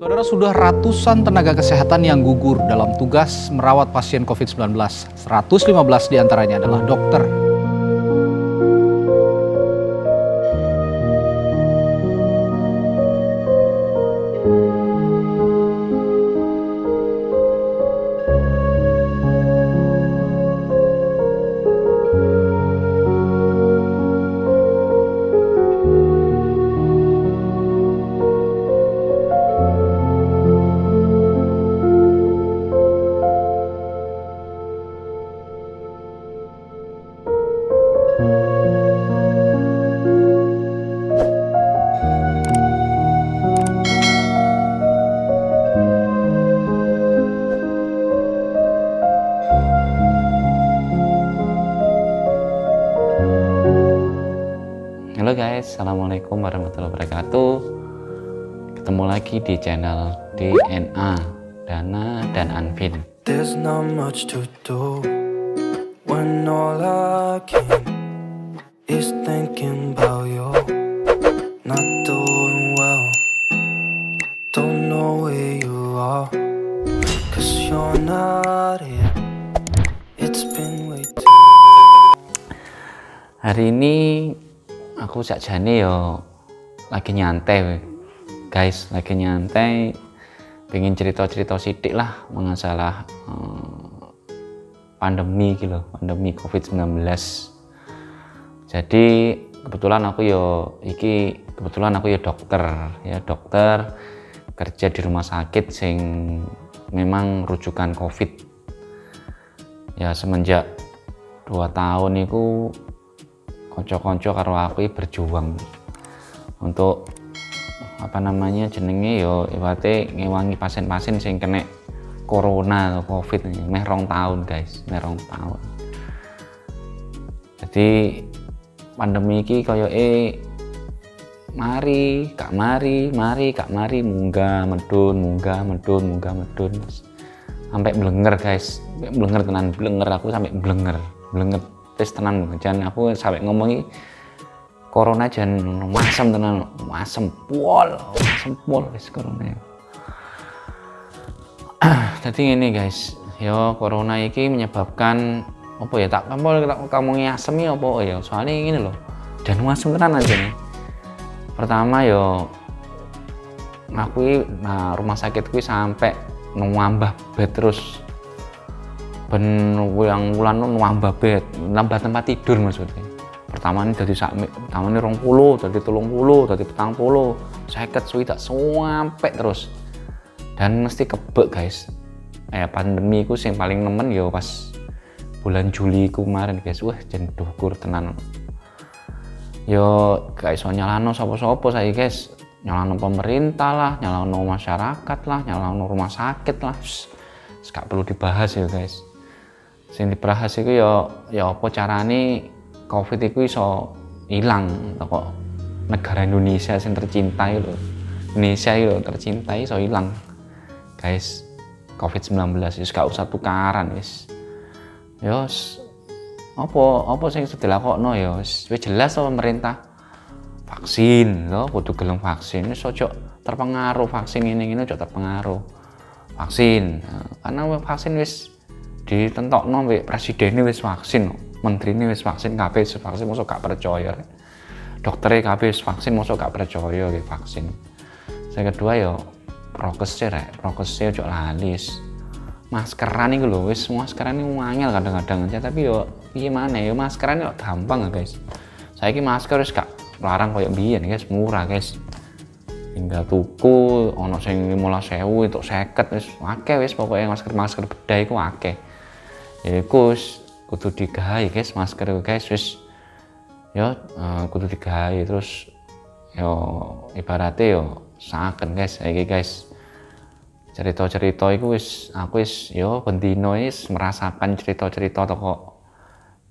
Saudara, sudah ratusan tenaga kesehatan yang gugur dalam tugas merawat pasien COVID-19. 115 diantaranya adalah dokter. Halo guys, assalamualaikum warahmatullahi wabarakatuh. Ketemu lagi di channel DNA Dana dan Anvin. There's not much to do when all I can is thinking about you. Not doing well, don't know where you are, 'cause you're not here. It's been way too. Hari ini aku sakjane yo lagi nyantai guys, lagi nyantai, pengen cerita-cerita sidik lah mengasalah pandemi gitu, pandemi COVID-19. Jadi kebetulan aku yo dokter kerja di rumah sakit sing memang rujukan COVID. Ya semenjak 2 tahun itu konco-konco karo aku berjuang untuk jenenge yo iwate ngewangi pasien-pasien sing kena corona atau covid meh 2 tahun guys, meh 2 tahun. Jadi pandemi iki koyoke mari kak mari munggah medun sampai blenger guys, blenger tenan, aku sampai blenger tes tenan, jangan aku sampai ngomongi corona jangan masem tenan, masem pol guys corona. Jadi ini guys, yo corona ini menyebabkan apa ya, tak kamu ngasem ya apa ya, soalnya ini loh dan masem tenan aja nih. Pertama yo aku rumah sakit gue sampai nambah bed terus ben wulan nambah bed, nambah tempat tidur maksudnya. Pertama ini dari pertama ini 20, dari 30, dari 40, 50 suwi tak sampai terus. Dan mesti kebek guys. Pandemi ku yang paling nemen ya pas bulan Juli kemarin guys. Wah jen dukur tenan. Yo gak iso nyalano sapa-sapa saya guys. Nyalano pemerintah lah, nyalano masyarakat lah, nyalano rumah sakit lah. Gak perlu dibahas ya guys. Sing dibahas iku ya apa carane Covid iku iso ilang teko negara Indonesia sing tercinta lho. Indonesia lho tercinta iso ilang. Guys, Covid-19 wis gak usah tukaran wis. Ya apa sing dilakokno ya wis jelas to pemerintah. Vaksin lho, kudu gelem vaksin. Wis ojo terpengaruh vaksin ngene-ngene, ojo terpengaruh. Vaksin. Karena vaksin wis ditentokno mbek presiden wis vaksin, menterine wis vaksin, kabeh wis vaksin, mosok gak percaya. Doktere kabeh wis vaksin, mosok gak percaya nggih vaksin. Sing kedua ya prokes ojo lali. Maskeran iku lho, wis maskeran iku angel kadang-kadang aja, tapi yo piye maneh yo maskeran yo gampang guys. Saiki masker wis gak larang koyo biyen guys, murah guys. Tinggal tuku ono sing 15.000 entuk 50 wis akeh wis, pokoke masker bedah iku akeh. Ya iku kudu digawe guys, masker guys wis yo kudu digawe terus yo ibaratnya yo saken guys iki guys. Cerita-cerita iku wis aku wis yo bendino wis merasakan cerita-cerita toko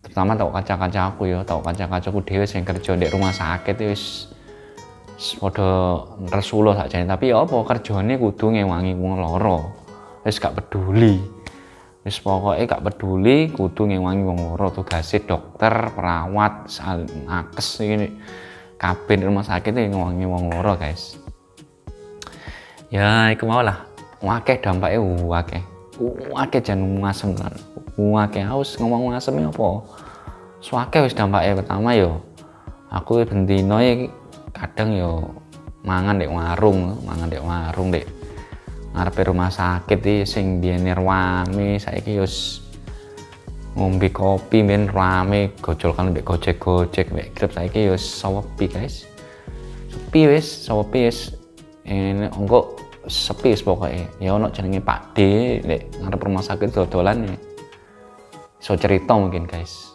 terutama toko kanca-kancaku yo, toko kanca-kancaku dhewe sing kerja di rumah sakit wis padha resuluh sakjane, tapi ya apa kerjane kudu ngewangi wong lara. Wis gak peduli. Wis pokoke gak peduli, kudu ngewangi wong lara. Tugase dokter, perawat, nakes iki kabeh rumah sakit ngewangi wong lara, guys. Ya, iku mau lah. Akeh dampaknya akeh. Akeh jan ngasem kan. Akeh aus ngomong ngasem apa? Suake wis dampaknya pertama yo. Aku bendino kadang yo mangan dek warung dek ngarepe rumah sakit iki sing biyene rame saiki yo ngombe kopi men rame gojol kan mbek gojek mbek Grab saiki yo sepi guys. Sepi wis engko sepi wis pokoke. Ya ono jenenge Pak D nek ngarep rumah sakit dodolan ya. So cerita mungkin guys.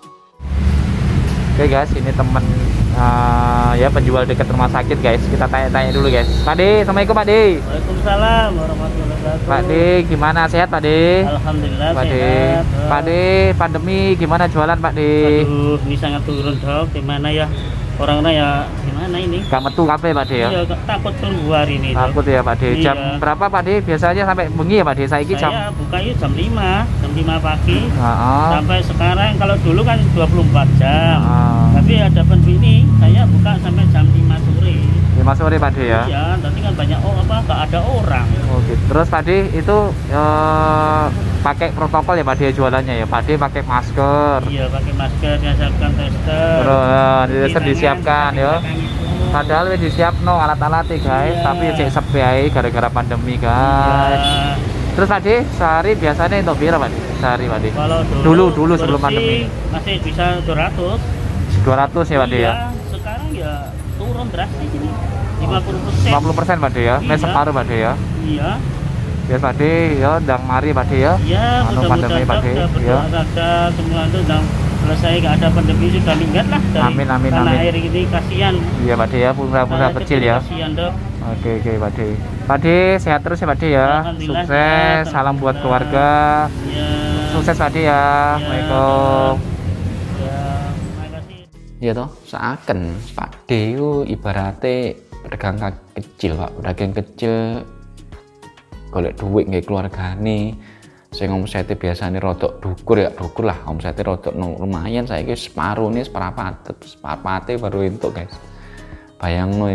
Oke guys, ini temen ya penjual dekat rumah sakit guys. Kita tanya-tanya dulu guys. Pak D, assalamualaikum Pak D. Waalaikumsalam warahmatullahi wabarakatuh. Pak D, gimana sehat Pak D? Alhamdulillah Pak D, sehat. Pak D, pandemi gimana jualan Pak D? Aduh, ini sangat turun dok. Gimana ya? Orangnya ya gimana ini? Gak metu kape Pak D ya? Iya, takut keluar ini. Dok. Takut ya Pak D. Iya. Jam berapa Pak D? Biasanya sampai bengi ya Pak D? Saiki jam. Saya bukanya jam 5 pagi. Heeh. Sampai sekarang kalau dulu kan 24 jam. Heeh. Tapi ada pandemi ini saya buka sampai jam 5 sore. 5 sore Pak D ya? Iya, nanti kan banyak nggak ada orang. Oh gitu. Terus Pak D itu pakai protokol ya Pak D jualannya ya? Pak D pakai masker. Iya, pakai masker, disiapkan tester. Terus disiapkan ya. Padahal wis disiapno alat-alat guys, Iya. tapi cek sepi ae gara-gara pandemi guys. Iya. Terus Pak D, sehari biasanya untuk berapa Pak D? Sehari Pak D? Kalau Dulu sebelum bersih, pandemi. masih bisa 200. 200 ya Pak D ya? Iya, sekarang ya turun drastis ini 50%. 50% Pak D ya? Mes Iya. separuh Pak D ya? Iya. Ya Pak D ya, ndang mari Pak D ya? Iya, Anu pandemi Pak D ya? berdoa saja semua itu udah selesai, nggak ada pandemi sudah minggat lah dari Amin, amin, tanah amin. air ini, kasihan. Iya Pak D ya, pengusaha kecil ya? Kasihan dok. Oke Pak D. Pak D sehat terus ya Pak D ya? Alhamdulillah, Sukses, sehat, salam buat alhamdulillah. keluarga. Iya. Sukses Pak D ya. Assalamualaikum. Ya, terima kasih. Ya toh, seakan Pak D itu ibaratnya pedagang kaki kecil Pak, pedagang kecil golek duit nggak keluargane. Saya omsete biasanya rodok dukur lah, omsete rodok lumayan, saya ini separuh nih separapate baru entuk guys. Bayangno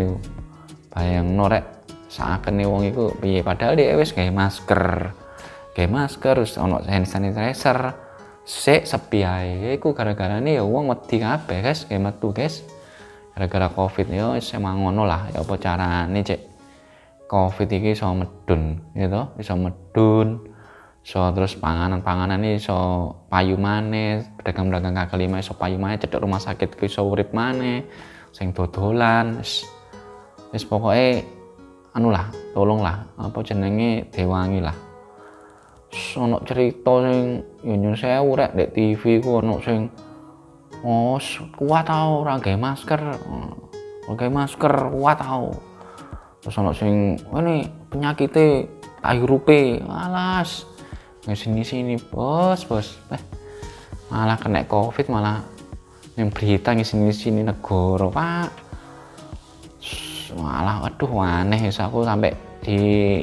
rek seakan nih wong itu piye, padahal dia wis gawe masker terus ono hand sanitizer sik sepi ae. Iku gara-gara nih ya wong wedi kabeh guys, gawe metu guys. Gara-gara Covid ya wis emang ngono lah, ya apa carane cek Covid iki iso medun gitu, iso medun. So terus panganan ini iso payu maneh, pedagang-pedagang kaki lima iso payu maneh, cedek rumah sakit ku iso urip maneh, sing dodolan wis pokoke anu lah, tolonglah apa jenenge diwangi lah. Ono cerita sing yo nyun sewu rek ndek TV ku ono sing kuat tau ora gawe masker. Kuat tau. Terus ono sing ini penyakite ayurupe, alas. Sini bos malah kena Covid, malah yang berita sini negara Pak, malah aduh aneh. Aku sampai di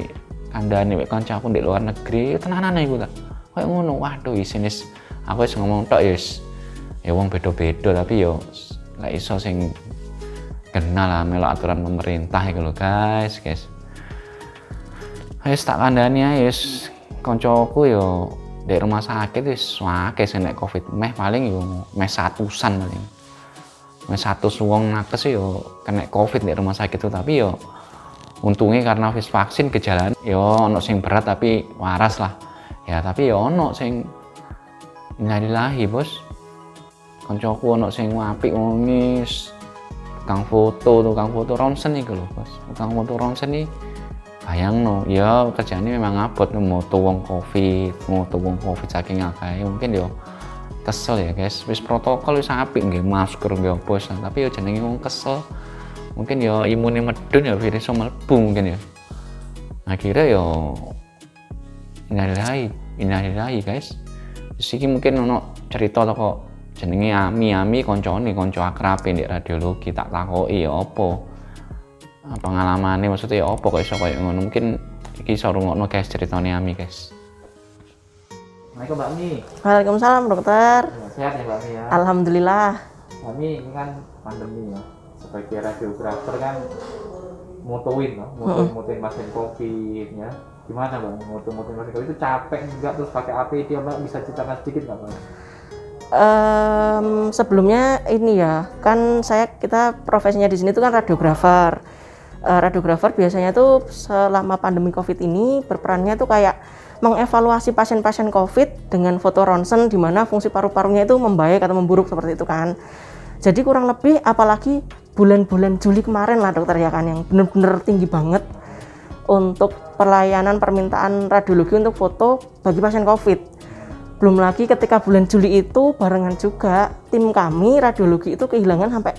kandhane mek kancaku di luar negeri tenanan iku tak kayak ngono. Waduh isine aku wis ngomong tok ya wong beda-beda, tapi yo lek iso sing kenal lah melo aturan pemerintah iku lho guys. Wis tak kandhani ae wis koncoku yo di rumah sakit wis akeh sing nek Covid, paling yo meh 100-an paling. Meh 100 wong nakes yo kena Covid di rumah sakit tuh, tapi yo untungnya karena wis vaksin gejalanya yo ono sing berat tapi waras lah. Ya tapi yo ono sing innalillahi bos. Koncoku ono sing apik ngis tukang foto ronsen iku lho bos. Tukang foto ronsen iki bayangno, ya kerjaannya memang abot moto wong covid saking akeh. Mungkin yo kesel ya guys, wis protokol wis apik nggih masker nggih bos, tapi yo jenenge wong kesel. Mungkin yo imune medun ya virus mlebu mungkin ya. Akhirnya yo innalillahi guys. Wis iki mungkin ono cerita toko jenenge Ami konco akrabe ndek radiologi, tak takoki ya apa pengalamannya, maksudnya ya apa kok iso koyo ngono. Mungkin iki iso rungokno guys ceritane Ami guys. Assalamualaikum Mbak Mi. Waalaikumsalam dokter. Sehat ya Mbak Mi ya? Alhamdulillah. Mbak Mi, ini kan pandemi ya. Sebagai radiografer kan motoin pasien COVID ya. Gimana Bang, motoin pasien COVID itu capek enggak, terus pakai APD Mbak, bisa ceritakan sedikit nggak Bang? Sebelumnya ini ya, kan kita profesinya di sini itu kan radiografer. Radiografer biasanya tuh selama pandemi COVID ini berperannya tuh kayak mengevaluasi pasien-pasien COVID dengan foto ronsen di mana fungsi paru-parunya itu membaik atau memburuk seperti itu kan. Jadi kurang lebih apalagi bulan-bulan Juli kemarin lah dokter ya kan, yang benar-benar tinggi banget untuk pelayanan permintaan radiologi untuk foto bagi pasien COVID. Belum lagi ketika bulan Juli itu barengan juga tim kami radiologi itu kehilangan sampai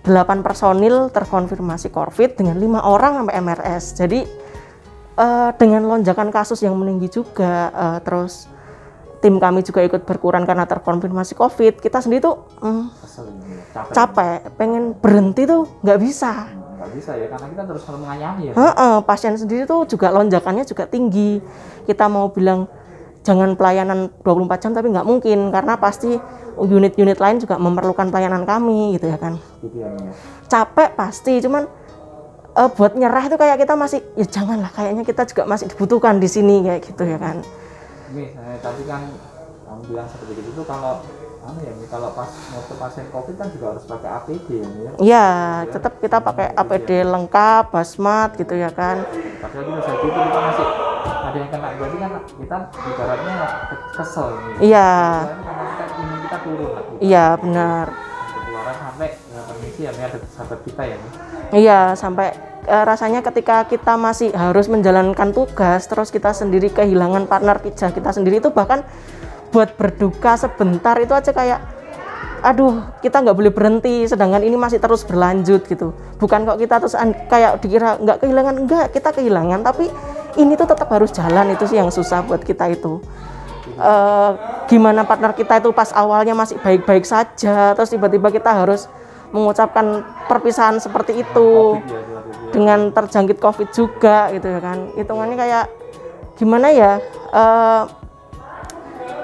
8 personil terkonfirmasi COVID dengan 5 orang sampai MRS. Jadi dengan lonjakan kasus yang meninggi juga, terus tim kami juga ikut berkurang karena terkonfirmasi COVID, kita sendiri tuh capek, pengen berhenti tuh nggak bisa. Nggak bisa ya, karena kita terus mengayahi ya. Pasien sendiri tuh juga lonjakannya juga tinggi. Kita mau bilang jangan pelayanan 24 jam tapi nggak mungkin, karena pasti unit-unit lain juga memerlukan pelayanan kami gitu ya kan. Capek pasti, cuman buat nyerah itu kayak kita masih, ya janganlah, kayaknya kita juga masih dibutuhkan di sini kayak gitu ya kan. Ini tadi kan kamu bilang seperti itu kalau kalau pas moto pasien COVID kan juga harus pakai APD ya. Iya, tetap kita pakai APD lengkap, hazmat gitu ya kan. Padahal kita saat itu kita masih ada yang kena, berarti kan kita ibaratnya kesel nih. Iya. Karena imun kita turun lah. Iya, benar. Ketularan sampai permisi ya, ada sahabat kita ya. Iya, sampai rasanya ketika kita masih harus menjalankan tugas, terus kita sendiri kehilangan partner kerja kita sendiri, itu bahkan buat berduka sebentar itu aja kayak, aduh kita nggak boleh berhenti, sedangkan ini masih terus berlanjut gitu. Bukan kok kita terus kayak dikira nggak kehilangan, enggak, kita kehilangan, tapi ini tuh tetap harus jalan, itu sih yang susah buat kita itu. Gimana partner kita itu pas awalnya masih baik-baik saja, terus tiba-tiba kita harus mengucapkan perpisahan seperti itu dengan terjangkit COVID juga gitu ya kan. Hitungannya kayak gimana ya,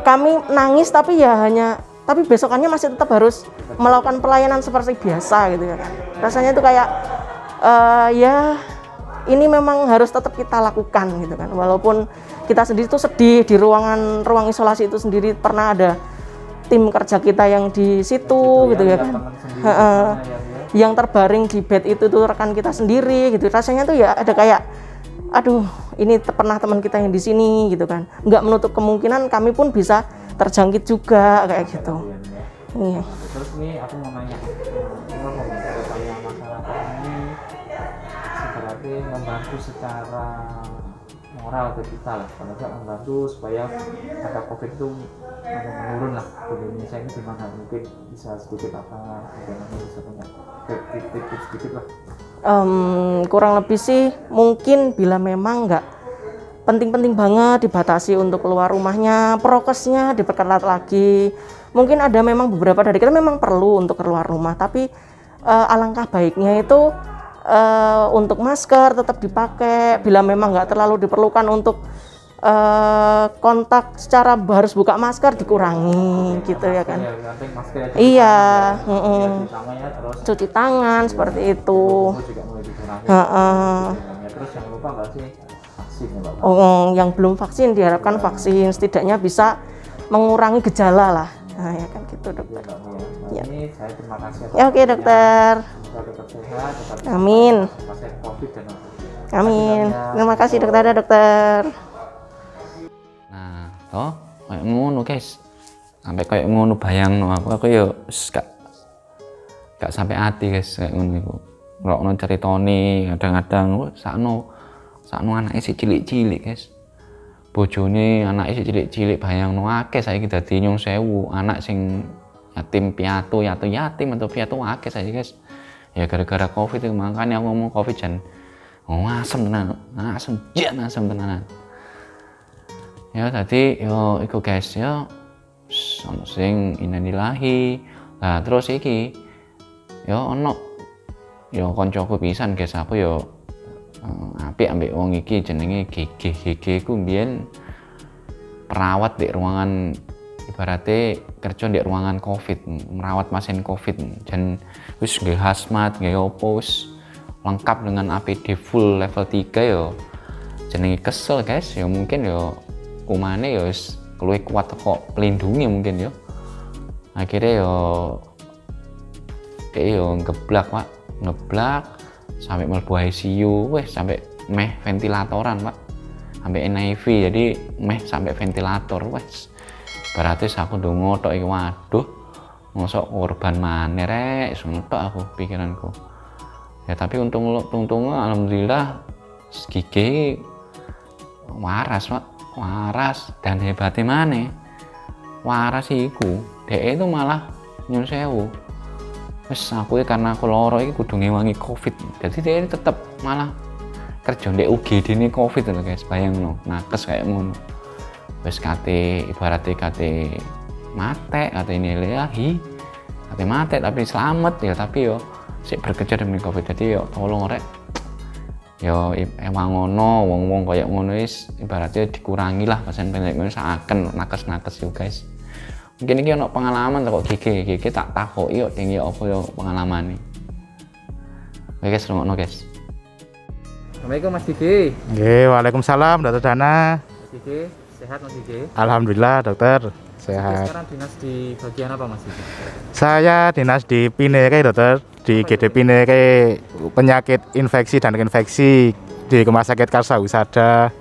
kami nangis tapi besokannya masih tetap harus melakukan pelayanan seperti biasa gitu ya kan. Rasanya itu kayak ya ini memang harus tetap kita lakukan gitu kan. Walaupun kita sendiri tuh sedih, di ruang isolasi itu sendiri pernah ada tim kerja kita yang di situ gitu ya kan. Yang terbaring di bed itu tuh rekan kita sendiri gitu. Rasanya tuh ya ada kayak, aduh ini pernah teman kita yang di sini gitu kan. Nggak menutup kemungkinan kami pun bisa terjangkit juga kayak gitu. Iya. Terus nih aku mau nanya, supaya masyarakat ini sebenarnya membantu secara moral ke kita lah, kalau nggak membantu supaya angka COVID itu menurun lah di Indonesia ini, gimana? Mungkin bisa sedikit bisa punya tips sedikit lah. Kurang lebih sih mungkin bila memang nggak penting-penting banget dibatasi untuk keluar rumahnya, prokesnya diperketat lagi. Mungkin ada memang beberapa dari kita memang perlu untuk keluar rumah, tapi alangkah baiknya itu untuk masker tetap dipakai. Bila memang nggak terlalu diperlukan untuk kontak secara harus buka masker dikurangi gitu ya kan. Iya, cuci tangan seperti itu. Terus jangan lupa nggak sih vaksin ya, Mbak? Yang belum vaksin diharapkan vaksin, setidaknya bisa mengurangi gejala lah. Nah ya kan gitu dokter. Ya. Ini saya terima kasih. Ya, oke dokter. Amin. Amin. Terima kasih dokter. Nah, toh kayak ngono guys. Sampai kayak ngono bayangno aku ya gak sampai hati guys kayak ngono iku. Ngrokno ceritane kadang-kadang sakno anake sik cilik-cilik guys. Bojone anake sik cilik-cilik bayangno akeh saiki dadi nyung sewu anak sing yatim piatu atau piatu akeh saiki guys. Ya gara-gara COVID itu, makanya aku ngomong COVID jan asem tenan, asem tenan. Ya tadi yo iku guys ya ono sing innalillahi. Nah terus iki yo ono yo kancaku pisan guys, aku yo apik ambek wong iki jenenge GG ku mbiyen perawat di ruangan, ibaratnya kerja di ruangan COVID, merawat pasien COVID, dan wis nggih hazmat nggih opo wis lengkap dengan APD full level 3 yo jenenge kesel guys, ya mungkin yo kumane yo luwih kuat kok pelindungi mungkin yo. Akhirnya yo kayak yo ngeblak Pak, ngeblak sampai mlebu ICU, wes sampai meh ventilatoran Pak, sampai NIV, jadi meh sampai ventilator wes. Berarti aku ndonga tok iki, waduh mosok korban maneh rek, ngono tok aku pikiranku. Ya tapi untung alhamdulillah gigi waras Pak, waras. Dan hebatnya maneh waras iku dhek itu malah nyun sewu wis aku karena aku loro iki kudu ngewangi covid, jadi dia tetep malah kerja ndek UGD ini covid lho guys, bayangno nakes kayak ngono wis kate ibaratnya kate mate kate ini liahi kate mate tapi selamat ya, tapi yo sik berkejar demi covid. Jadi yo tolong rek yo emang ngono wong-wong kayak ngono wis ibaratnya dikurangi lah pasien pendek ngono saken nakes-nakes yo guys. Mungkin ini ono pengalaman kok gigi tak takoki yo tinggi apa yo pengalamane. Oke guys, rungokno guys. Assalamualaikum Mas Gigi. Nggih, waalaikumsalam Dokter Dana. Mas Gigi, sehat Mas Gigi? Alhamdulillah Dokter, sehat. Sekarang dinas di bagian apa Mas Gigi? Saya dinas di Pinere Dokter, di GD Pinere penyakit infeksi dan infeksi di Rumah Sakit Karsa Husada.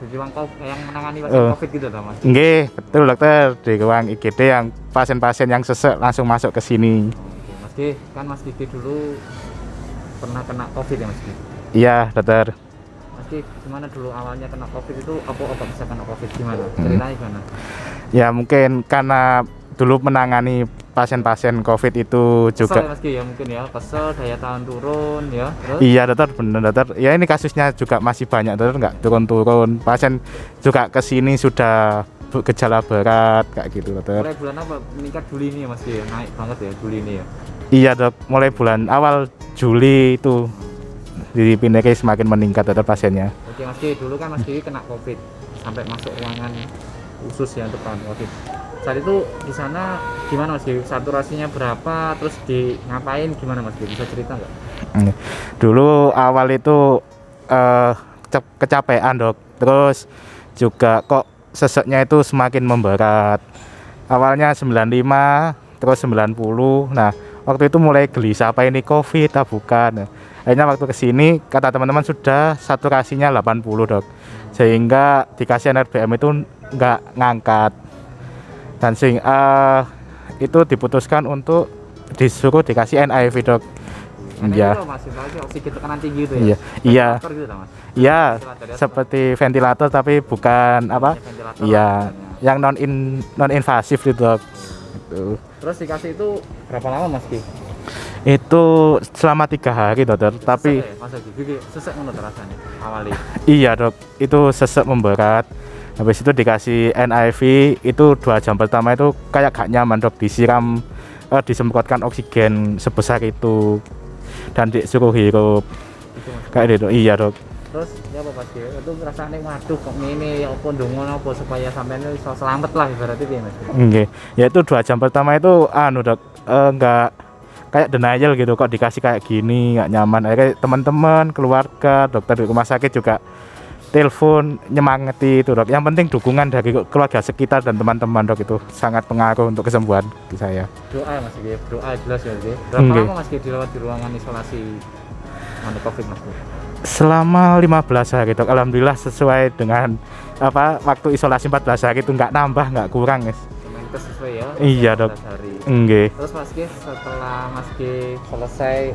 Di ruang yang menangani pasien COVID gitu toh Mas? Nggih, betul Dokter, di ruang IGD yang pasien-pasien yang sesek langsung masuk ke sini. Mas Gigi, kan Mas Gigi dulu pernah kena COVID ya Mas Gigi? Iya Dokter. Mas Gigi, gimana dulu awalnya kena COVID itu, apa bisa kena COVID gimana? Ceritanya gimana? Ya mungkin karena dulu menangani pasien-pasien COVID itu juga. Kesel ya Mas Gigi ya mungkin ya, kesel, daya tahan turun ya. Terus? Iya Dokter, benar Dokter. Ya ini kasusnya juga masih banyak Dokter, nggak turun-turun. Pasien juga kesini sudah gejala berat kayak gitu Dokter. Mulai bulan apa meningkat Juli ini ya Mas Gigi? Naik banget ya Juli ini ya? Iya Dok, mulai bulan awal Juli itu di Pinere semakin meningkat Dokter pasiennya. Oke Mas Gigi, dulu kan Mas Gigi kena COVID sampai masuk ruangan khusus ya untuk tahan COVID. Saat itu di sana gimana Mas Gigi? Saturasinya berapa? Terus di ngapain gimana Mas Gigi? Bisa cerita nggak? Dulu awal itu kecapean Dok. Terus juga kok seseknya itu semakin memberat. Awalnya 95, terus 90. Nah, waktu itu mulai gelisah, apa ini COVID atau bukan. Akhirnya waktu kesini kata teman-teman sudah saturasinya 80 Dok, sehingga dikasih NRBM itu nggak ngangkat, dan itu diputuskan untuk disuruh dikasih NIV Dok. Iya. Masih oksigen tekanan tinggi itu ya? Iya. Gitu, Mas? Iya, seperti ventilator tapi bukan apa? Iya, yang non invasif itu Dok. Gitu. Terus dikasih itu berapa lama Mas Ki? Itu selama 3 hari Dokter, tapi sesek ngono rasanya awalnya. Iya Dok, itu sesek memberat. Habis itu dikasih NIV, itu 2 jam pertama itu kayak gak nyaman Dok, disiram disemprotkan oksigen sebesar itu dan disuruh hirup kayak gitu. Iya Dok. Terus ya apa Mas Ki? Itu rasanya waduh kok ngene ya apa ndonga apa supaya sampean iso selamat lah ibaratnya piye Mas? Nggih. Ya itu 2 jam pertama itu Dok, enggak kayak denial gitu, kok dikasih kayak gini nggak nyaman. Akhirnya teman-teman, keluarga, dokter di rumah sakit juga telepon nyemangati itu Dok. Yang penting dukungan dari keluarga sekitar dan teman-teman Dok, itu sangat pengaruh untuk kesembuhan saya. Doa Mas Ki, doa jelas ya Ki. Berapa lama Mas Ki dirawat di ruangan isolasi COVID Mas Ki? Selama 15 hari Dok. Alhamdulillah sesuai dengan waktu isolasi 14 hari itu nggak nambah nggak kurang guys. Sesuai ya. Iya Dok. Nggih. Terus Mas Ki, setelah Mas Ki selesai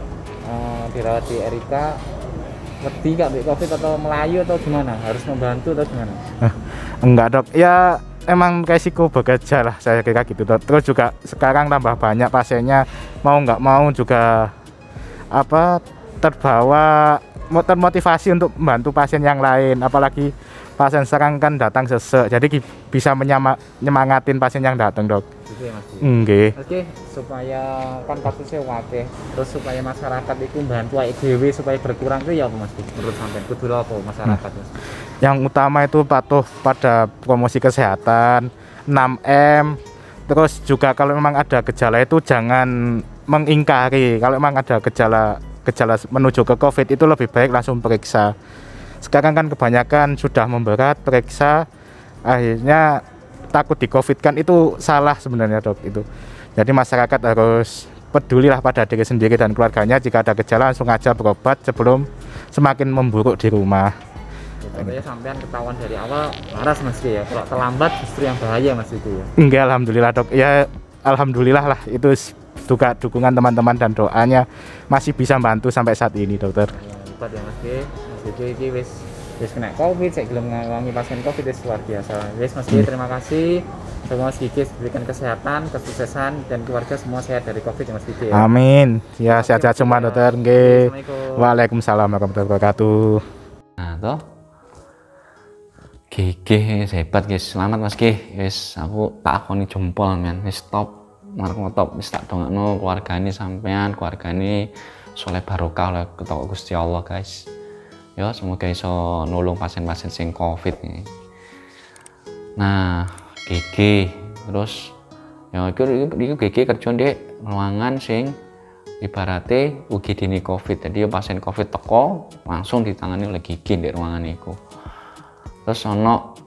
dirawat di Erika, wedi gak mbek COVID atau melayu atau gimana? Harus membantu atau gimana? Enggak Dok. Ya emang resiko bekerja lah saya kira gitu Dok. Terus juga sekarang tambah banyak pasiennya, mau nggak mau juga termotivasi untuk membantu pasien yang lain, apalagi pasien serang kan datang sesek, jadi bisa menyemangatin pasien yang datang Dok. Gitu ya Mas Ki? Nggih. Oke, supaya kan kasusnya wakil, terus supaya masyarakat itu bantu IGW supaya berkurang itu ya apa Mas Ki? Menurut sampean kudu apa masyarakat Mas? Yang utama itu patuh pada promosi kesehatan, 6M. Terus juga kalau memang ada gejala itu jangan mengingkari. Kalau memang ada gejala gejala menuju ke COVID itu lebih baik langsung periksa. Sekarang kan kebanyakan sudah memberat, periksa, akhirnya takut di COVID kan, itu salah sebenarnya dok itu. Jadi masyarakat harus pedulilah pada diri sendiri dan keluarganya, jika ada gejala langsung aja berobat sebelum semakin memburuk di rumah. Contohnya sampean ketahuan dari awal waras Mas ya, kalau terlambat justru yang bahaya Mas itu ya. Enggak, alhamdulillah dok, ya alhamdulillah lah, itu juga dukungan teman-teman dan doanya masih bisa bantu sampai saat ini dokter. Hebat ya Mas G. Mas G iki wis kena COVID, saya belum ngawami pasien COVID, wis luar biasa. Wis Mas G, terima kasih. Semoga Mas Gigi diberikan kesehatan, kesuksesan, dan keluarga semua sehat dari COVID ya Mas Gigi ya. Amin. Ya sehat-sehat semua dokter. Nggih. Waalaikumsalam warahmatullahi wabarakatuh. Nah toh Gigi hebat guys, selamat Mas G. Wis aku tak akoni jempol men, wis top, marko top, wis tak dongakno keluargane sampean, keluargane soleh barokah oleh ketok Gusti Allah guys. Ya semoga iso nulung pasien-pasien sing COVID nih. Nah Gigi terus ya iku Gigi kerja di ruangan sing ibaratnya UGD ini COVID, jadi pasien COVID teko langsung ditangani oleh Gigi di ruangan itu. Terus ono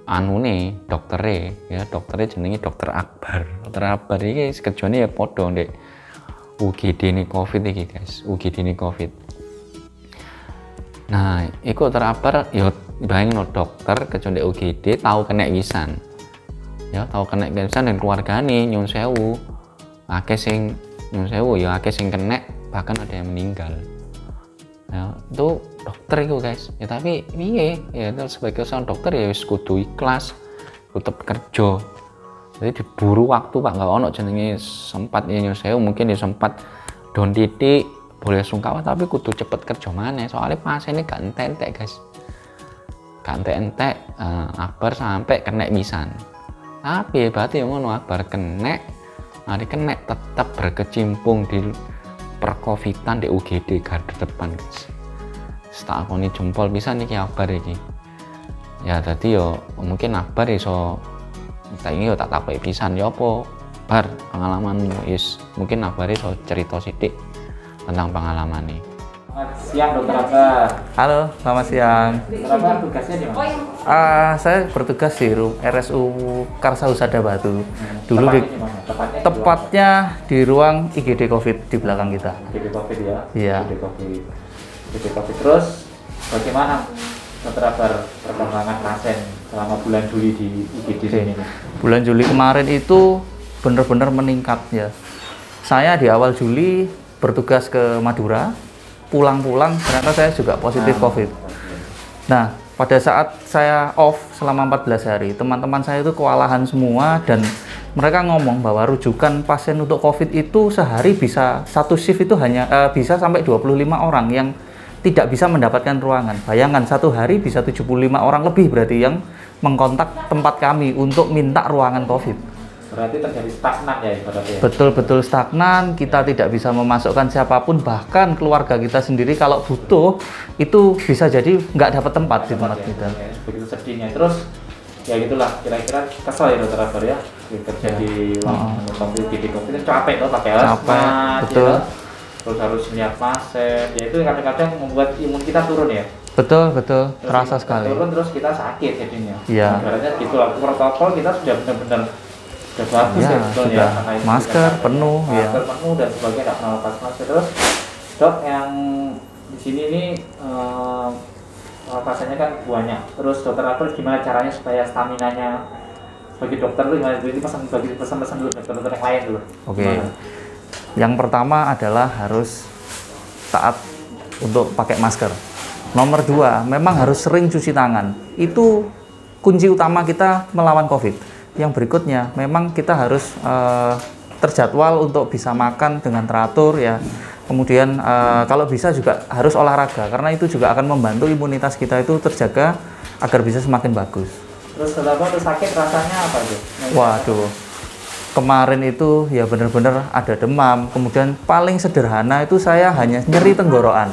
anune dokternya jenenge Dokter Akbar. Dokter Akbar ini kerjane ya podo ndek UGD ini COVID iki guys, UGD ini COVID. Nah, iku Dokter Akbar ya bayangin dokter kerja ndek UGD tahu kena wisan. Ya tahu kena wisan dan keluargane nyun sewu. Akeh sing nyun sewu ya akeh sing kena, bahkan ada yang meninggal. Ya, itu dokter itu guys. Ya tapi piye? Ya itu sebagai seorang dokter ya wis kudu ikhlas, tetep kerja. Jadi diburu waktu Pak, nggak ono jenenge sempat ya nyun sewu, mungkin ya sempat don titik boleh sungkawa tapi kudu cepet kerja maneh. Soalnya pasiennya gak entek guys. Gak entek Akbar sampai kena misan. Tapi berarti yang ngono Akbar kena, hari kena tetap berkecimpung di perkovitan di UGD garda depan guys. Tak akoni jempol bisa nih Akbar iki. Ya tadi yo mungkin Akbar iso tak ini yo tak takoki pisan yo apa Bar pengalamanmu is mungkin Akbar iso cerita sithik tentang pengalaman nih. Selamat siang Dokter Akbar. Halo, selamat siang. Dokter Akbar tugasnya di mana? Saya bertugas di RSU Karsa Husada Batu. Dulu tepatnya di ruang IGD COVID di belakang kita. IGD COVID ya. Iya. IGD COVID. Terus bagaimana Dokter Akbar perkembangan pasien selama bulan Juli di IGD sini? Bulan Juli kemarin itu benar-benar meningkat ya. Saya di awal Juli bertugas ke Madura, pulang-pulang ternyata saya juga positif COVID. Nah, pada saat saya off selama 14 hari, teman-teman saya itu kewalahan semua dan mereka ngomong bahwa rujukan pasien untuk COVID itu sehari bisa satu shift itu hanya bisa sampai 25 orang yang tidak bisa mendapatkan ruangan. Bayangkan satu hari bisa 75 orang lebih berarti yang mengkontak tempat kami untuk minta ruangan COVID. Berarti terjadi stagnan ya ibaratnya. Betul-betul stagnan, kita tidak bisa memasukkan siapapun, bahkan keluarga kita sendiri kalau butuh itu bisa jadi nggak dapat tempat di tempat kita. Ya, begitu sedihnya. Terus ya gitulah, kira-kira kesel ya Dokter Akbar ya kerja di ruang COVID itu capek tuh pakai asmat, betul. Ya. Terus harus melihat pasien, ya itu kadang-kadang membuat imun kita turun ya. Betul, terus terasa sekali. Turun terus kita sakit jadinya. Iya. Ibaratnya gitulah, protokol kita sudah benar-benar sudah bagus ya, sudah ya, masker penuh ya. Masker penuh dan sebagainya, nggak pernah lepas masker. Terus dok yang di sini nih pasiennya kan banyak. Terus Dokter Akbar gimana caranya supaya staminanya sebagai dokter tuh gimana? Jadi pesan-pesan dulu dokter-dokter yang lain dulu. Oke. Yang pertama adalah harus taat untuk pakai masker. Nomor 2, memang harus sering cuci tangan. Itu kunci utama kita melawan COVID. Yang berikutnya, memang kita harus terjadwal untuk bisa makan dengan teratur ya. Kemudian kalau bisa juga harus olahraga karena itu juga akan membantu imunitas kita itu terjaga agar bisa semakin bagus. Terus setelah itu sakit rasanya apa tuh? Waduh, kemarin itu ya benar-benar ada demam. Kemudian paling sederhana itu saya hanya nyeri tenggorokan.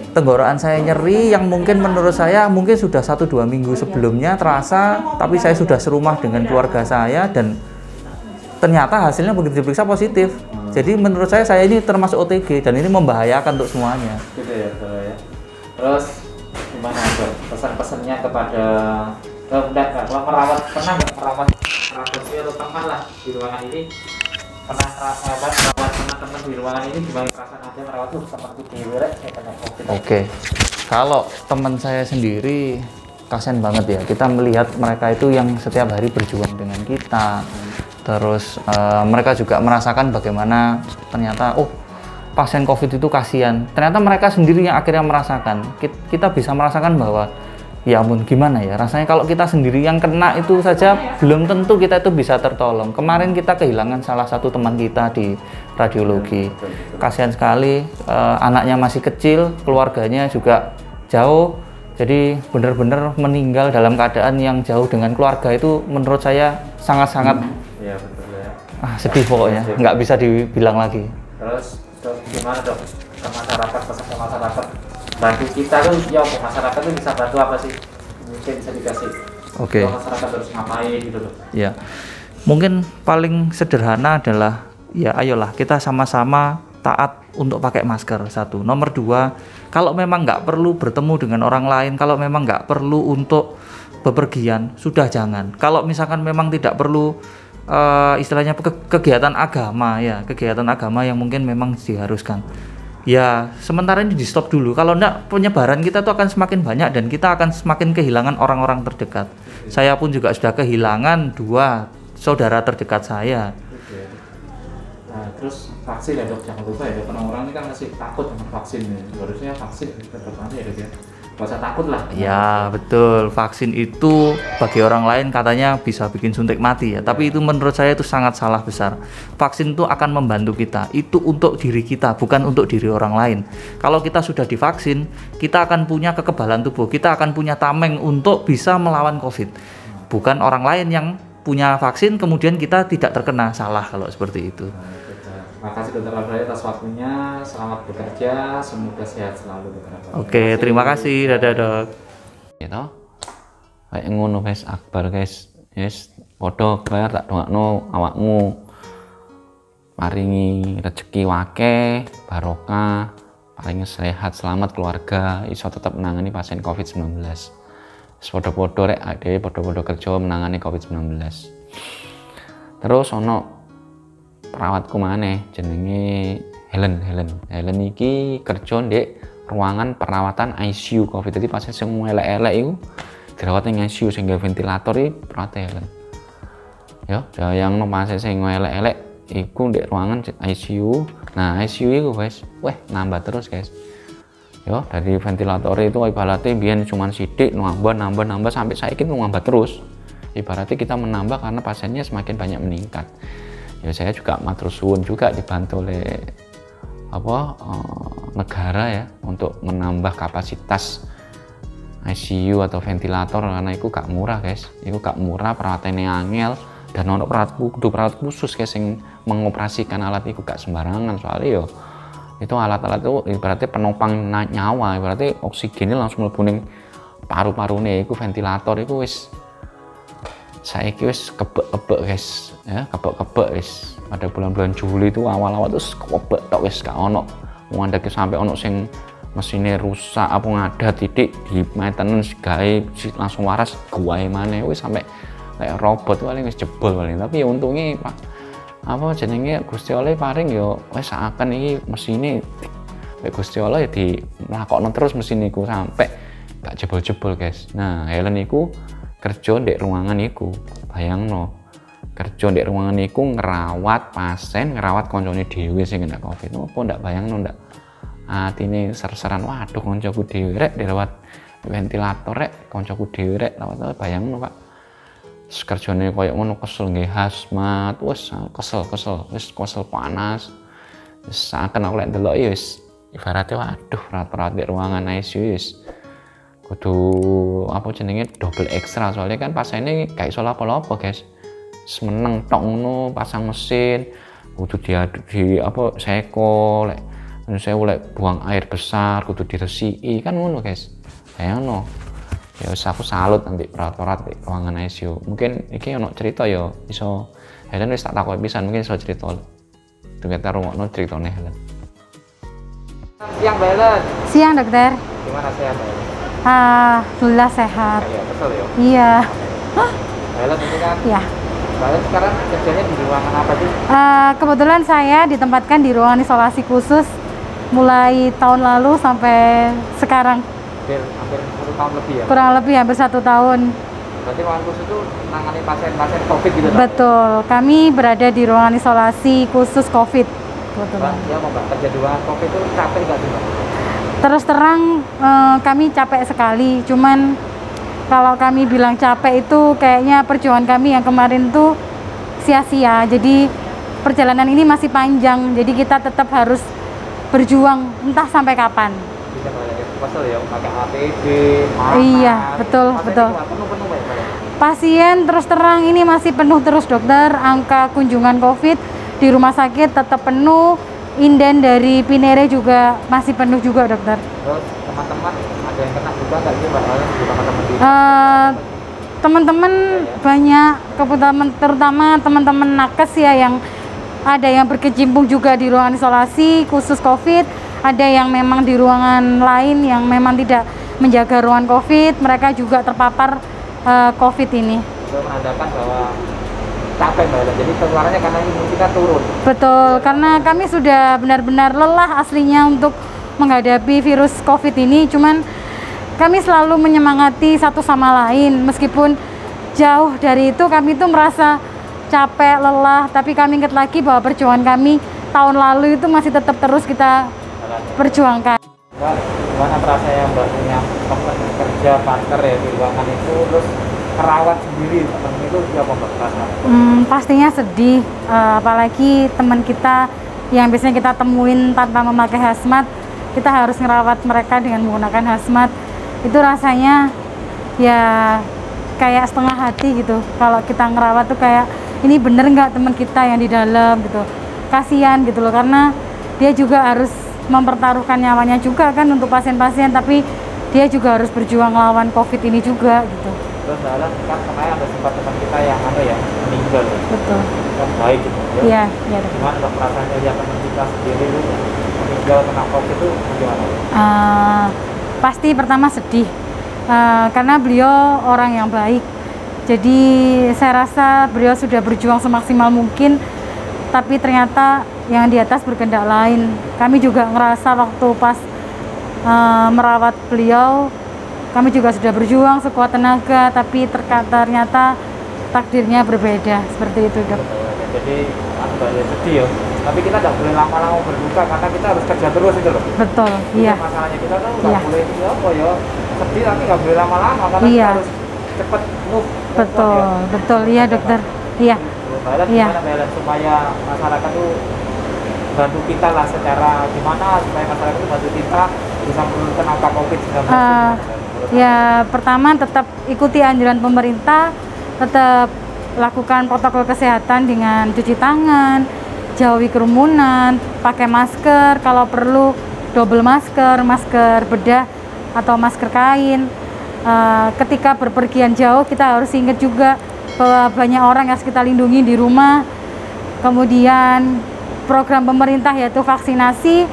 Tenggorokan saya nyeri yang mungkin menurut saya mungkin sudah 1-2 minggu sebelumnya terasa, tapi saya sudah serumah dengan keluarga saya dan ternyata hasilnya begitu diperiksa positif. Jadi menurut saya ini termasuk OTG dan ini membahayakan untuk semuanya. Gitu ya, ya. Terus gimana Dok? Pesan-pesannya kepada kalau merawat, pernah nggak merawat kerabatnya atau teman lah di ruangan ini? Pernah merawat teman-teman di ruangan ini, gimana perasaan Anda merawat tuh temanku di WR kayak kena COVID? Oke. Kalau teman saya sendiri kasihan banget ya, kita melihat mereka itu yang setiap hari berjuang dengan kita. Terus mereka juga merasakan bagaimana ternyata pasien COVID itu kasihan. Ternyata mereka sendiri yang akhirnya merasakan. Kita bisa merasakan bahwa ya ampun gimana ya rasanya kalau kita sendiri yang kena itu saja belum tentu kita itu bisa tertolong. Kemarin kita kehilangan salah satu teman kita di radiologi. Kasihan sekali, anaknya masih kecil, keluarganya juga jauh. Jadi benar-benar meninggal dalam keadaan yang jauh dengan keluarga itu menurut saya sangat-sangat sedih pokoknya, nggak bisa dibilang lagi. Terus gimana Dok ke masyarakat, pesan ke masyarakat bantu kita tuh ya, masyarakat tuh bisa bantu apa sih? Mungkin bisa dikasih. Oke. Masyarakat harus ngapain gitu Dok? Ya, mungkin paling sederhana adalah ya ayolah kita sama-sama taat untuk pakai masker, satu. Nomor dua, kalau memang nggak perlu bertemu dengan orang lain, kalau memang nggak perlu untuk bepergian, sudah jangan. Kalau misalkan memang tidak perlu istilahnya kegiatan agama ya, kegiatan agama yang mungkin memang diharuskan, ya sementara ini di stop dulu. Kalau enggak, penyebaran kita tuh akan semakin banyak dan kita akan semakin kehilangan orang-orang terdekat. Saya pun juga sudah kehilangan 2 saudara terdekat saya. Nah, terus vaksin ya Dok, jangan lupa ya Dok, orang-orang ini kan masih takut dengan vaksin ya. Harusnya vaksin tetap aja ya Dok ya. Gak usah takut lah. Ya betul, vaksin itu bagi orang lain katanya bisa bikin suntik mati ya, tapi itu menurut saya itu sangat salah besar. Vaksin itu akan membantu kita, itu untuk diri kita, bukan untuk diri orang lain. Kalau kita sudah divaksin, kita akan punya kekebalan tubuh, kita akan punya tameng untuk bisa melawan COVID. Bukan orang lain yang punya vaksin kemudian kita tidak terkena, salah kalau seperti itu. Makasih Dokter Abraham atas waktunya, selamat bekerja, semoga sehat selalu Dokter Abraham. Oke, terima kasih, dadah Dok. Gitu. Kayak ngono guys, akbar guys. Yes, podo bayar tak dongakno awakmu. Paringi rezeki wake, barokah, paling sehat, selamat keluarga, iso tetap menangani pasien COVID-19. Podo-podo rek ade podo-podo kerja menangani COVID-19. Terus ono perawatku maneh jenenge Helen iki kerja ndek ruangan perawatan ICU COVID. Jadi pasien sing elek-elek iku dirawat ning ICU sing nggawe ventilator iki perawat Helen. Ya, yang pasien sing elek-elek iku ndek ruangan ICU. Nah, ICU iku guys, nambah terus guys. Ya, dari ventilator itu ibaratnya biyen cuma sidik nambah sampai saiki nambah terus. Ibaratnya kita menambah karena pasiennya semakin banyak meningkat. Ya saya juga matur suwun juga dibantu oleh negara ya untuk menambah kapasitas ICU atau ventilator karena itu gak murah guys. Itu gak murah, perawatannya angel dan untuk perawat khusus guys yang mengoperasikan alat itu gak sembarangan, soalnya yo itu alat-alat itu ibaratnya penopang nyawa, ibaratnya oksigennya langsung mlebu ning paru-parune. Iku ventilator itu wis saiki wis kebek-kebek guys ya, kebek-kebek wis pada bulan-bulan Juli itu awal-awal terus kebek tok wis gak ono ngandek sampai ono sing mesinnya rusak apa ngadat titik di maintenance gawe langsung waras gawe maneh wis sampai kayak robot paling wis jebol paling. Tapi ya untungnya Pak jenenge Gusti Allah paring ya wis seakan iki mesine Gusti Allah ya dilakokno terus mesin iku sampai gak jebol-jebol guys. Nah, Helen iku kerja di ruangan iku, bayangno kerja di ruangan iku ngerawat pasien, ngerawat koncone dhewe sing kena COVID. Apa ndak bayangno ndak? Atine ser-seran, waduh koncoku dhewe rek dirawat ventilator rek, koncoku dhewe rek rawat, bayangno Pak. Kerjane koyo ngono kesel nggih hazmat, wis kesel panas. Wis saken aku lek ndelok ya wis ibaratnya waduh perawat di ruangan ICU wis kudu double ekstra, soalnya kan pasiennya gak iso apa-apa guys. Semeneng tok ngono pasang mesin kudu seko lek saya buang air besar kudu diresiki kan ngono guys. Bayangno Ya wis aku salut nanti perawat-perawat di ruangan ICU. Mungkin iki ono cerita ya iso Helen wis tak takoki pisan mungkin iso cerita. Kita rungokno ceritane Helen. Siang Mbak Helen. Siang dokter. Gimana sehat Mbak Helen? Alhamdulillah sehat. Iya, betul ya. Iya. Mbak Helen ini kan. Iya. Mbak Helen sekarang kerjanya di ruangan apa sih? Kebetulan saya ditempatkan di ruangan isolasi khusus mulai tahun lalu sampai sekarang. Hampir 1 tahun lebih ya? Kurang lebih hampir 1 tahun. Berarti ruangan khusus itu menangani pasien-pasien COVID gitu? Betul, kami berada di ruangan isolasi khusus COVID. Kebetulan. Mbak, ya Mbak, kerja di ruangan COVID itu capek nggak sih Mbak? Terus terang kami capek sekali, cuman kalau kami bilang capek itu kayaknya perjuangan kami yang kemarin tuh sia-sia. Jadi perjalanan ini masih panjang, jadi kita tetap harus berjuang entah sampai kapan. Bisa Mbak, pasal ya pakai APD, makan. Iya, betul, betul. Penuh-penuh Mbak. Pasien terus terang ini masih penuh terus dokter, angka kunjungan COVID di rumah sakit tetap penuh, inden dari Pinere juga masih penuh juga dokter. Terus teman-teman ada yang kena juga nggak sih Mbak? Di teman-teman di teman-teman banyak, terutama teman-teman nakes ya, yang ada yang berkecimpung juga di ruangan isolasi khusus COVID, ada yang memang di ruangan lain yang memang tidak menjaga ruangan COVID, mereka juga terpapar COVID ini. Itu menandakan bahwa capek Mbak, jadi penularannya karena imun kita turun. Betul, karena kami sudah benar-benar lelah aslinya untuk menghadapi virus COVID ini, cuman kami selalu menyemangati satu sama lain, meskipun jauh dari itu kami tuh merasa capek, lelah, tapi kami ingat lagi bahwa perjuangan kami tahun lalu itu masih tetap terus kita perjuangkan. Mbak, gimana rasanya Mbak punya teman kerja partner ya di ruangan itu, terus merawat sendiri teman itu siapa Mbak rasanya? Pastinya sedih, apalagi teman kita yang biasanya kita temuin tanpa memakai hazmat, kita harus ngerawat mereka dengan menggunakan hazmat. Itu rasanya ya kayak setengah hati gitu. Kalau kita ngerawat tuh kayak, ini bener nggak teman kita yang di dalam gitu. Kasihan gitu loh, karena dia juga harus mempertaruhkan nyawanya juga kan untuk pasien-pasien, tapi dia juga harus berjuang lawan COVID ini juga gitu. Terus dalam kan kemarin ada sempat teman kita yang meninggal. Betul. Yang baik gitu. Iya, iya. Gimana Mbak perasaannya lihat teman kita sendiri itu meninggal kena COVID itu gimana? Pasti pertama sedih, karena beliau orang yang baik. Jadi saya rasa beliau sudah berjuang semaksimal mungkin, tapi ternyata yang di atas berkehendak lain. Kami juga ngerasa waktu pas merawat beliau, kami juga sudah berjuang sekuat tenaga, tapi ternyata takdirnya berbeda, seperti itu dok. Jadi sedih ya, tapi kita tidak boleh lama-lama berduka karena kita harus kerja terus itu loh. Betul, iya. Masalahnya kita kan nggak boleh sedih, tapi nggak boleh lama-lama karena kita harus cepet move. Betul, betul, iya dokter. Iya. Gimana supaya masyarakat tuh bantu kita lah, secara gimana supaya masyarakat itu bantu kita bisa menurunkan angka COVID-19? Ya pertama tetap ikuti anjuran pemerintah, tetap lakukan protokol kesehatan dengan cuci tangan, jauhi kerumunan, pakai masker, kalau perlu double masker, masker bedah atau masker kain. Ketika berpergian jauh kita harus ingat juga bahwa banyak orang yang harus kita lindungi di rumah. Kemudian program pemerintah yaitu vaksinasi,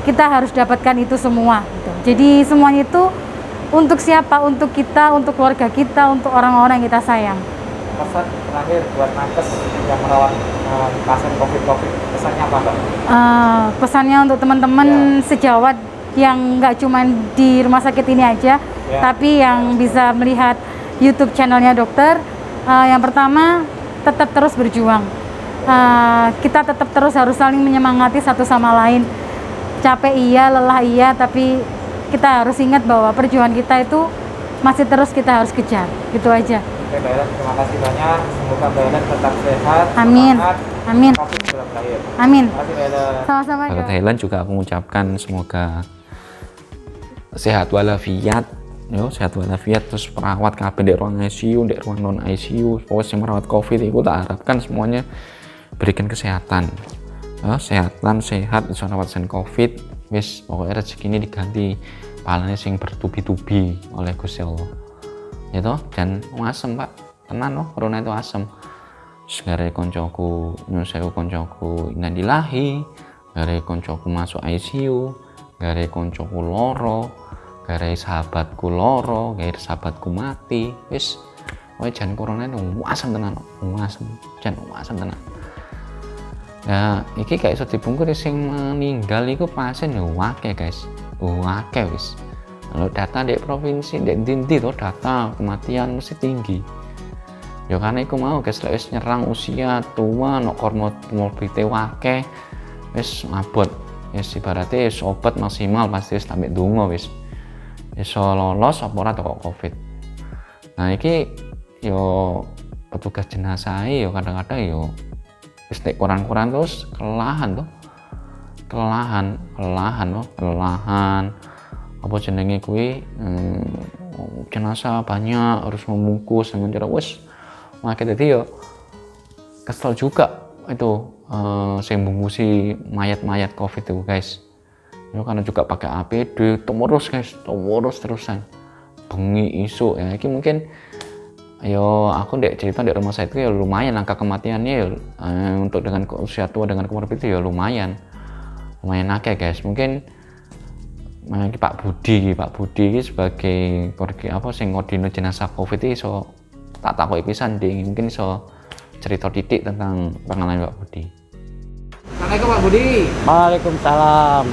kita harus dapatkan itu semua gitu. Jadi semuanya itu untuk siapa? Untuk kita, untuk keluarga kita, untuk orang-orang yang kita sayang. Pesan terakhir buat nakes yang merawat pasien COVID, pesannya apa Mbak? Pesannya untuk teman-teman sejawat yang nggak cuma di rumah sakit ini aja, tapi yang bisa melihat YouTube channelnya dokter. Yang pertama, tetap terus berjuang. Kita tetap terus harus saling menyemangati satu sama lain. Capek iya, lelah iya, tapi kita harus ingat bahwa perjuangan kita itu masih terus kita harus kejar. Gitu aja. Oke, Mbak Helen, terima kasih banyak. Semoga Mbak Helen tetap sehat. Amin. Amin. Amin. Terima kasih Mbak Helen. Sama-sama. Mbak Helen juga aku mengucapkan semoga sehat walafiat. Yo, sehat walafiat, terus perawat kabeh di ruang ICU, di ruang non ICU, pokoknya merawat COVID itu tak harapkan semuanya berikan kesehatan. Sehatan sehat bisa merawat pasien COVID, wis pokoknya rezeki ini diganti pahalanya sing bertubi-tubi oleh Gusti Allah. ya toh, dan asem Pak, tenan loh, corona itu asem. Gara koncoku nyusewu koncoku innalillahi, gara koncoku masuk ICU, gara koncoku loro, gara sahabatku loro, gara sahabatku mati. Wis kowe jan corona itu asem tenan, asem, jan asem tenan. Nah, iki kayak iso dibungkur sing meninggal iku pasien ya akeh guys. Akeh wis. Kalau data di provinsi, di ndi to data kematian mesti tinggi. Ya karena iku mau guys, wis nyerang usia tua, no komorbidite akeh, wis abot. Wis ibaratnya wis obat maksimal pasti wis sampai donga wis. Iso lolos apa ora kok Covid. Nah, iki yo petugas jenazah yo kadang-kadang yo wis nek kurang-kurang terus kelelahan tuh. Kelelahan apa jenenge kuwi jenazah banyak harus membungkus sementara wis makanya tadi yo kesel juga itu saya bungkusi mayat-mayat Covid itu guys yo, karena juga pakai APD terus guys, terusan bengi isu ya ini mungkin yo aku ndek cerita di rumah saya itu ya lumayan angka kematiannya ya untuk dengan usia tua dengan komorbid itu ya lumayan akeh guys. Mungkin Pak Budi sebagai sing koordinator jenazah Covid iso tak takoki pisan ding, mungkin iso cerita titik tentang pengalaman Pak Budi. Assalamualaikum Pak Budi. Waalaikumsalam.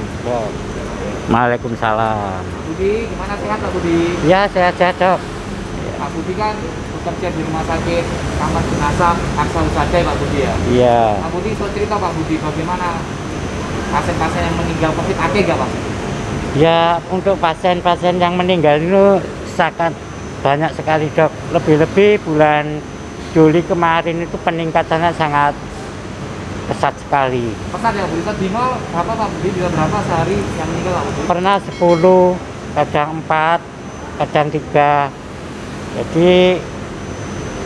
Waalaikumsalam. Pak Budi, gimana sehat Pak Budi? Ya, sehat-sehat Dok. Pak Budi kan bekerja di rumah sakit kamar jenazah Aksa Usadai Pak Budi ya? Iya. Pak Budi so cerita Pak Budi bagaimana pasien-pasien yang meninggal Covid akeh gak Pak? Ya, untuk pasien-pasien yang meninggal itu sangat banyak sekali Dok. Lebih-lebih bulan Juli kemarin itu peningkatannya sangat pesat sekali. Pesat ya Bu, dino berapa Pak Budi? Bisa berapa sehari yang meninggal Pak Budi? Pernah 10, kadang 4, kadang 3. Jadi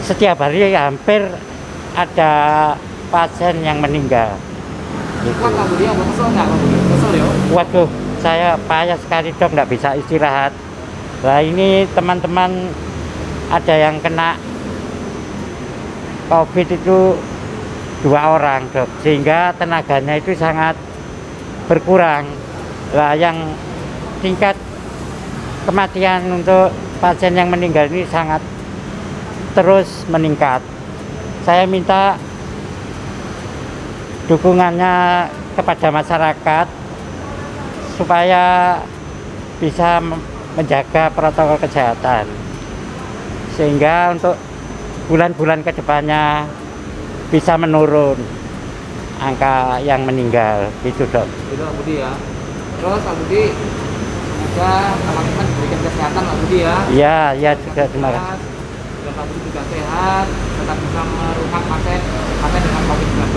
setiap hari hampir ada pasien yang meninggal. Gitu. Wah Pak Budi, apa kesel nggak Pak Budi? Kesel ya? Waduh, saya payah sekali Dok, nggak bisa istirahat. Nah ini teman-teman ada yang kena Covid itu 2 orang Dok, sehingga tenaganya itu sangat berkurang. Nah yang tingkat kematian untuk pasien yang meninggal ini sangat terus meningkat. Saya minta dukungannya kepada masyarakat supaya bisa menjaga protokol kesehatan sehingga untuk bulan-bulan kedepannya bisa menurun angka yang meninggal gitu Dok. Gitu Pak Budi ya. Terus Pak Budi semoga teman-teman diberikan kesehatan Pak Budi ya. Iya, ya juga terima kasih. Dan Pak Budi juga sehat, tetap bisa merusak pasien dengan Covid-19.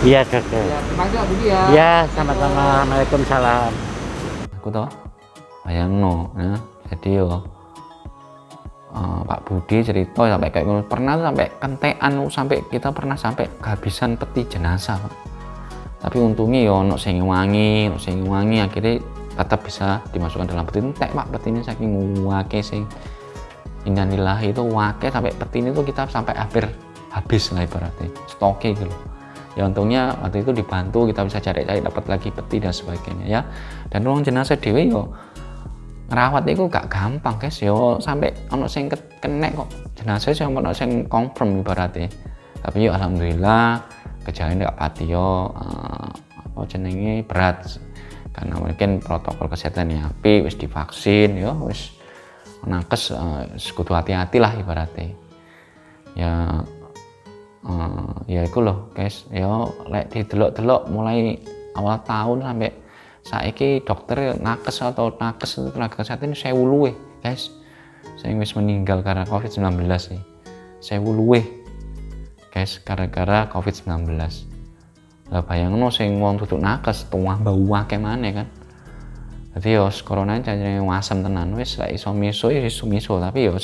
Iya Dok. Ya, terima kasih Pak Budi ya. Iya, sama-sama. Waalaikumsalam. Aku toh bayangno ya. Jadi yo Pak Budi cerita sampai kayak pernah sampai kentean sampai kita pernah sampai kehabisan peti jenazah Pak. Tapi untungnya yo ono sing wangi akhirnya tetap bisa dimasukkan dalam peti entek Pak. Peti ini saking wake sing innalillahi itu wake sampai peti ini tuh kita sampai hampir habis lah ibaratnya stoknya gitu. Ya untungnya waktu itu dibantu kita bisa cari-cari dapat lagi peti dan sebagainya ya. Dan ruang jenazah dewe yo ngerawat itu gak gampang guys yo, sampai ono sing kena kok jenazah sih ono sing confirm ibaratnya. Tapi yo alhamdulillah kejadian gak pati yo apa jenenge berat karena mungkin protokol kesehatan yang apik, wis divaksin yo, wis nakes kudu hati-hati lah ibaratnya. Ya iku loh guys, ya lek didelok-delok mulai awal tahun sampai saiki dokter nakes atau tenaga kesehatan 1000 luwih guys sing wis meninggal karena Covid-19 sih. 1000 luwih guys gara-gara Covid-19. Lah bayangno sing wong duduk nakes tuwah bau akeh maneh kan. Dadi yo corona jane wasem tenan wis lek iso miso tapi yo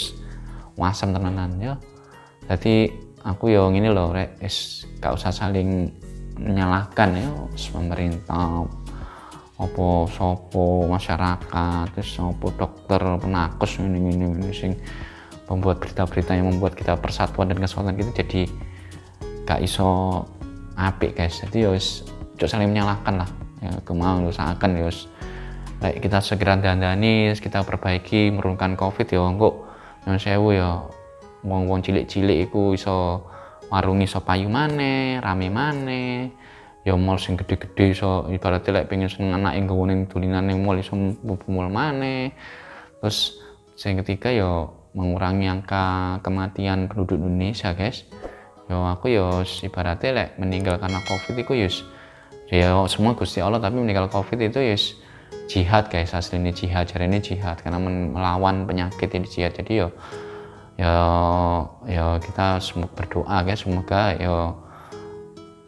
wasem tenanan ya. Dadi aku yo ngene lho rek wis gak usah saling menyalahkan ya pemerintah apa sopo masyarakat terus sopo dokter penakes ini sing membuat berita-berita yang membuat kita persatuan dan kesatuan kita jadi gak iso apik guys. Jadi yos saling menyalahkan lah ya, kemauan usahakan yos kita segera dandani, kita perbaiki menurunkan covid ya kok nyuwun sewu ya wong-wong cilik-cilik iku iso warung iso payu maneh, rame maneh ya mall sing gede-gede iso ibaratnya lek pengen seneng anak yang nggawa ning dolinan ning mall iso mall maneh. Terus yang ketiga ya mengurangi angka kematian penduduk Indonesia guys. Yo aku yo ibaratnya lek meninggal karena covid itu ya semua Gusti Allah, tapi meninggal covid itu jihad guys, aslinya jihad, jarene jihad karena melawan penyakit ini jihad. Jadi ya kita semua berdoa guys, semoga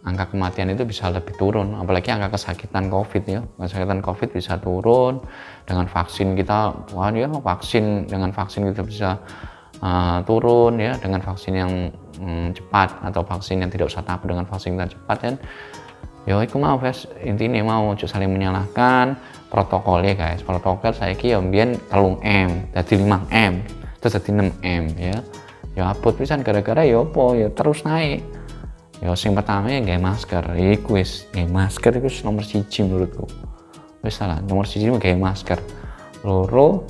angka kematian itu bisa lebih turun, apalagi angka kesakitan covid ya, kesakitan covid bisa turun dengan vaksin kita. Wah ya dengan vaksin kita bisa turun ya, dengan vaksin yang cepat atau vaksin yang tidak usah takut, dengan vaksin yang cepat kan. Ya itu mau guys, intinya mau saling menyalahkan protokolnya guys. Protokol saya kira mbiyen 3M jadi 5M terus jadi 6M ya abot pisan gara-gara ya apa ya terus naik. Ya sing pertama ya gawe masker. Iku wis masker iku nomor 1 menurutku. Wis salah, nomor 1 gawe masker. Loro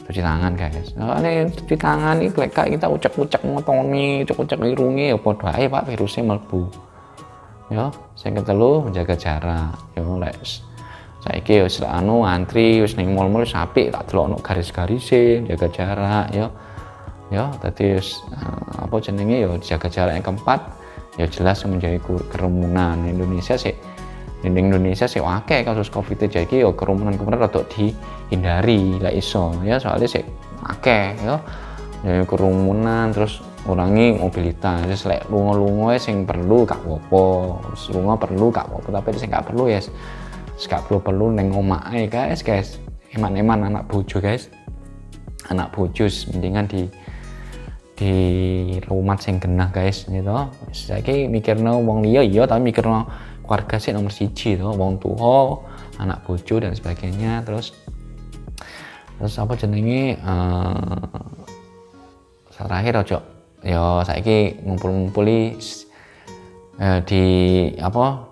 cuci tangan guys. Nah, cuci tangan iki lek kita ucek-ucek ngotoni, ucek-ucek irunge ya padha ae Pak virusnya mlebu. Ya, sing ketelu menjaga jarak. Ya lek saiki wis antri wis ning mall-mall wis apik tak delokno garis-garise, jaga jarak ya. Ya, dadi apa jenenge ya jaga jarak yang keempat. Ya jelas menjadi kerumunan. Indonesia sih akeh kasus covid jadi ya kerumunan rada dihindari lah iso ya, soalnya sih akeh ya kerumunan. Terus kurangi mobilitas, terus lek lunga-lunga sing perlu gak apa-apa, lunga perlu gak apa-apa, tapi sing gak perlu ya gak perlu ning omah ae guys. Eman-eman anak bojo guys, anak bojo mendingan di rumah sing genah guys gitu. Saiki mikirno wong liya iya, tapi mikirno keluarga sih nomor 1 to, wong tuwa, anak bojo dan sebagainya. Terus apa jenenge terakhir ojo ya saiki ngumpul-ngumpuli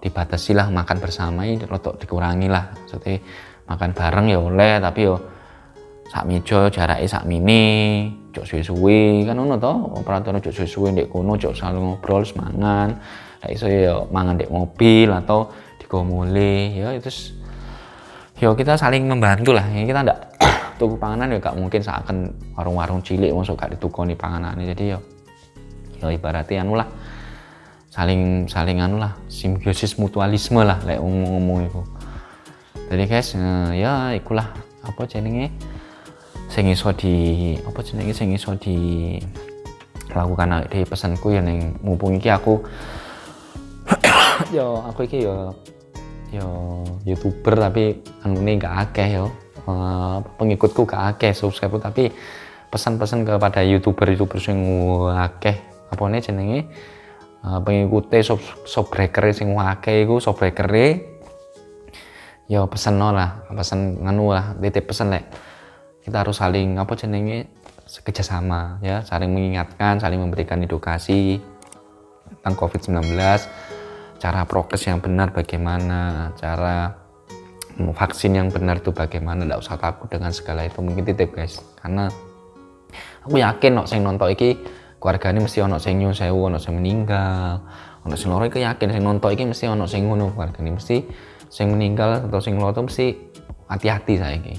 dibatasi lah makan bersama ini, rotok dikurangi lah. Maksudnya makan bareng ya oleh, tapi yo sak meja jarake sak mini, cok suwe-suwe kan ngono to, peraturan cok suwe-suwe ndek kono, cok saling ngobrol semangan. Lek iso ya mangan ndek mobil atau di gomole ya, itu ya kita saling membantu lah. Ya, kita ndak tuku panganan ya gak mungkin seakan warung-warung cilik masuk gak ditukoni panganane. Jadi ya ibaratnya anu lah, saling anu lah, simbiosis mutualisme lah lek ngomong iku. Jadi guys ya ikulah apa jenenge sing iso dilakukan di pesanku ya ning mumpung iki aku iki YouTuber tapi anune gak akeh yo, pengikutku gak akeh, subscribe tapi pesan-pesan kepada YouTuber sing akeh apane jenenge pengikute sobbreaker sing akeh iku, sobbreaker ya pesen nganu lah, titip pesen lek kita harus saling apa jenenge kerjasama ya, saling mengingatkan, saling memberikan edukasi tentang COVID-19, cara prokes yang benar bagaimana, cara vaksin yang benar itu bagaimana, tidak usah takut dengan segala itu. Mungkin titip guys, karena aku yakin sing nonton iki keluargane mesti ono sing nyuwun sewu, ono sing meninggal, ono sing loro iki yakin sing nonton iki mesti ono sing ngono, keluargane mesti sing meninggal atau sing loro mesti hati-hati saiki.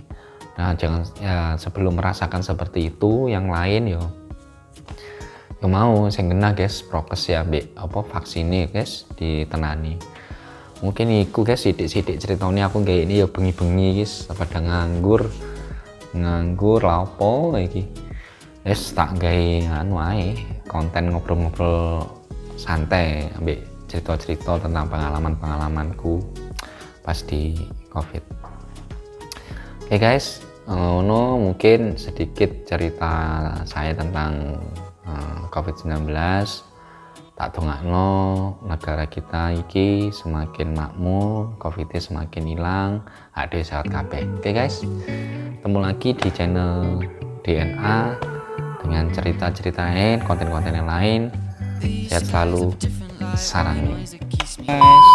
Nah jangan ya, sebelum merasakan seperti itu yang lain yo mau sing kena guys prokes ya ambek apa vaksinnya guys ditenani. Mungkin iku guys sidik-sidik ceritanya aku kayak ini ya bengi-bengi guys pada nganggur lapo iki wis tak gawe anu ae konten ngobrol-ngobrol santai ambek cerita-cerita tentang pengalamanku pas di covid. Oke guys, mungkin sedikit cerita saya tentang COVID-19. Tak dongakno negara kita iki semakin makmur, COVID-nya semakin hilang, ada sehat kabeh. Oke guys, ketemu lagi di channel DNA dengan cerita-cerita lain, konten-konten yang lain. Sehat selalu, sarangnya. Guys,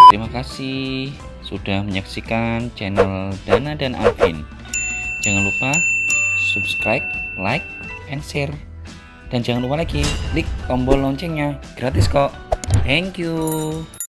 terima kasih sudah menyaksikan channel Dana dan Alvin. Jangan lupa subscribe, like, and share. Dan jangan lupa lagi klik tombol loncengnya, gratis kok. Thank you.